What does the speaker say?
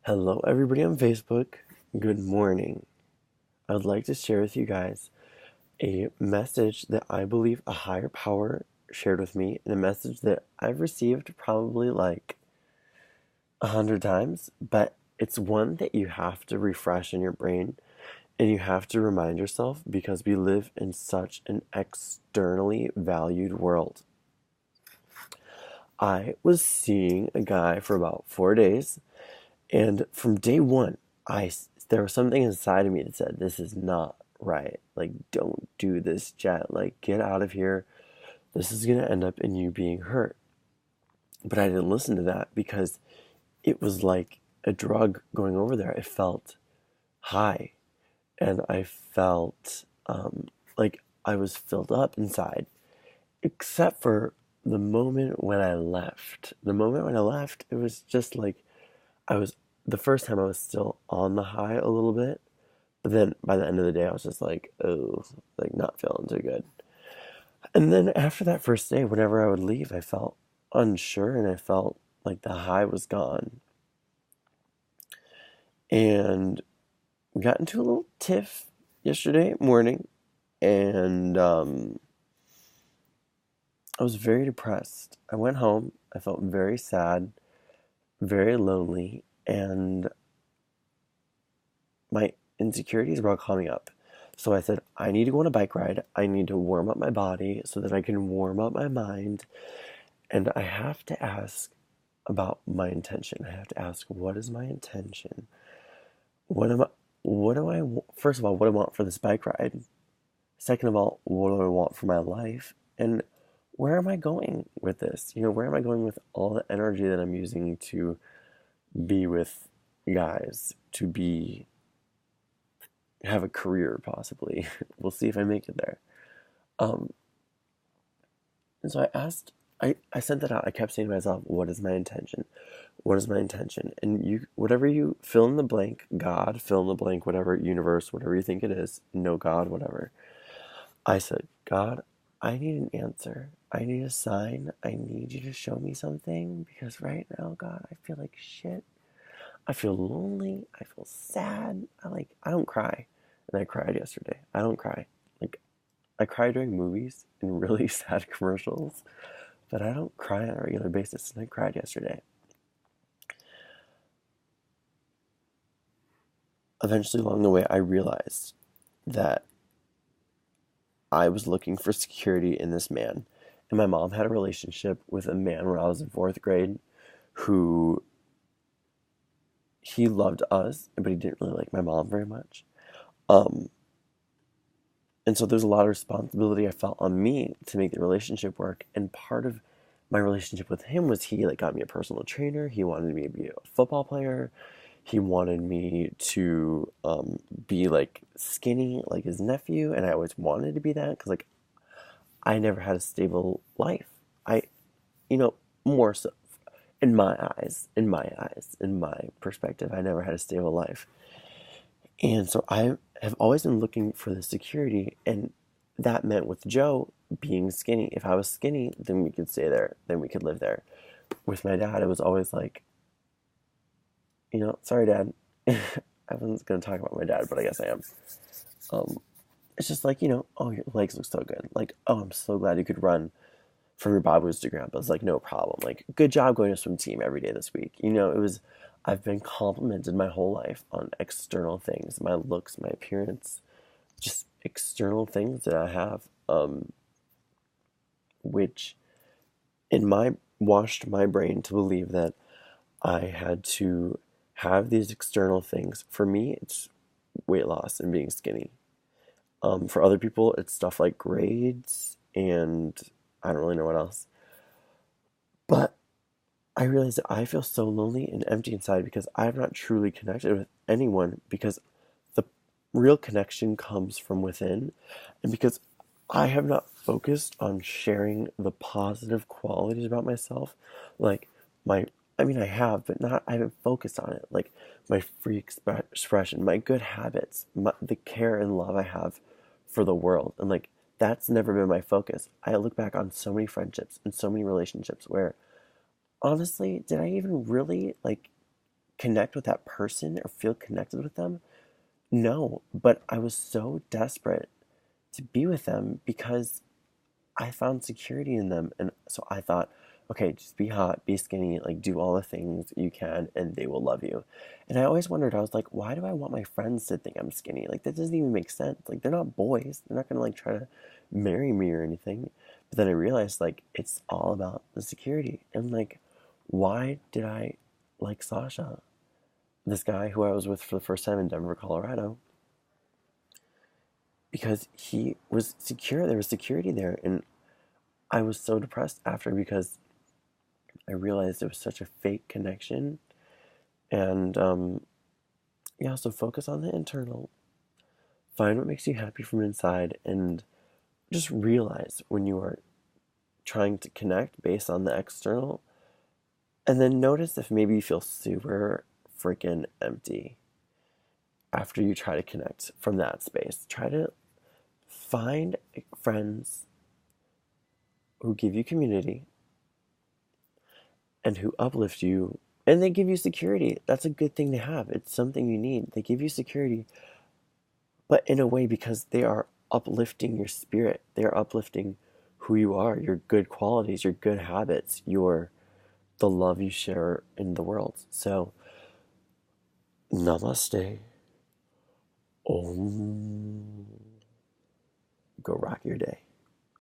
Hello, everybody on Facebook. Good morning. I would like to share with you guys a message that I believe a higher power shared with me, and a message that I've received probably like 100 times, but it's one that you have to refresh in your brain and you have to remind yourself because we live in such an externally valued world. I was seeing a guy for about 4 days. And from day one, there was something inside of me that said, "This is not right. Like, don't do this, Jett. Like, get out of here. This is gonna end up in you being hurt." But I didn't listen to that because it was like a drug going over there. I felt high, and I felt like I was filled up inside, except for the moment when I left. The moment when I left, it was just like I was the first time I was still on the high a little bit, but then by the end of the day I was just like, oh, like not feeling too good. And then after that first day, whenever I would leave, I felt unsure and I felt like the high was gone. And we got into a little tiff yesterday morning, and I was very depressed. I went home, I felt very sad, very lonely, and my insecurities were all coming up. So I said, I need to go on a bike ride. I need to warm up my body so that I can warm up my mind. And I have to ask about my intention. I have to ask, what is my intention? What am I, what do I, first of all, what do I want for this bike ride? Second of all, what do I want for my life? And where am I going with this? Where am I going with all the energy that I'm using to be with guys, to have a career possibly. We'll see if I make it there. Um, and so I sent that out. I kept saying to myself, what is my intention? What is my intention? And whatever you fill in the blank, God, fill in the blank, whatever, universe, whatever you think it is, no God, whatever. I said, God, I need an answer. I need a sign. I need you to show me something because right now, God, I feel like shit. I feel lonely. I feel sad. I don't cry. And I cried yesterday. I don't cry. Like, I cry during movies and really sad commercials, but I don't cry on a regular basis. And I cried yesterday. Eventually, along the way, I realized that I was looking for security in this man. And my mom had a relationship with a man when I was in fourth grade who he loved us, but he didn't really like my mom very much. Um, And so there's a lot of responsibility I felt on me to make the relationship work. And part of my relationship with him was he got me a personal trainer. He wanted me to be a football player. He wanted me to be like skinny like his nephew, and I always wanted to be that because like I never had a stable life. I, you know, more so in my perspective, I never had a stable life. And so I have always been looking for the security, and that meant with Joe being skinny. If I was skinny, then we could stay there, then we could live there. With my dad, it was always like, sorry, Dad. I wasn't going to talk about my dad, but I guess I am. Um, it's just like, oh, your legs look so good. Like, oh, I'm so glad you could run from your babu's to grandpa's. Like, no problem. Like, good job going to swim team every day this week. I've been complimented my whole life on external things, my looks, my appearance, just external things that I have, which in my washed my brain to believe that I had to have these external things. For me, it's weight loss and being skinny. For other people, it's stuff like grades and I don't really know what else. But I realize that I feel so lonely and empty inside because I have not truly connected with anyone because the real connection comes from within and because I have not focused on sharing the positive qualities about myself. Like I have, but I haven't focused on it. Like my free expression, my good habits, the care and love I have for the world. And like, that's never been my focus. I look back on so many friendships and so many relationships where honestly, did I even really like connect with that person or feel connected with them? No, but I was so desperate to be with them because I found security in them. And so I thought, okay, just be hot, be skinny, like do all the things you can, and they will love you. And I always wondered, I was like, why do I want my friends to think I'm skinny? Like, that doesn't even make sense. Like, they're not boys. They're not gonna like try to marry me or anything. But then I realized, like, it's all about the security. And like, why did I like Sasha? This guy who I was with for the first time in Denver, Colorado, because he was secure. There was security there. And I was so depressed after because I realized it was such a fake connection. And yeah, so focus on the internal. Find what makes you happy from inside and just realize when you are trying to connect based on the external. And then notice if maybe you feel super freaking empty after you try to connect from that space. Try to find friends who give you community and who uplift you, and they give you security. That's a good thing to have. It's something you need. They give you security, but in a way because they are uplifting your spirit. They are uplifting who you are, your good qualities, your good habits, your the love you share in the world. So, namaste. Om. Go rock your day.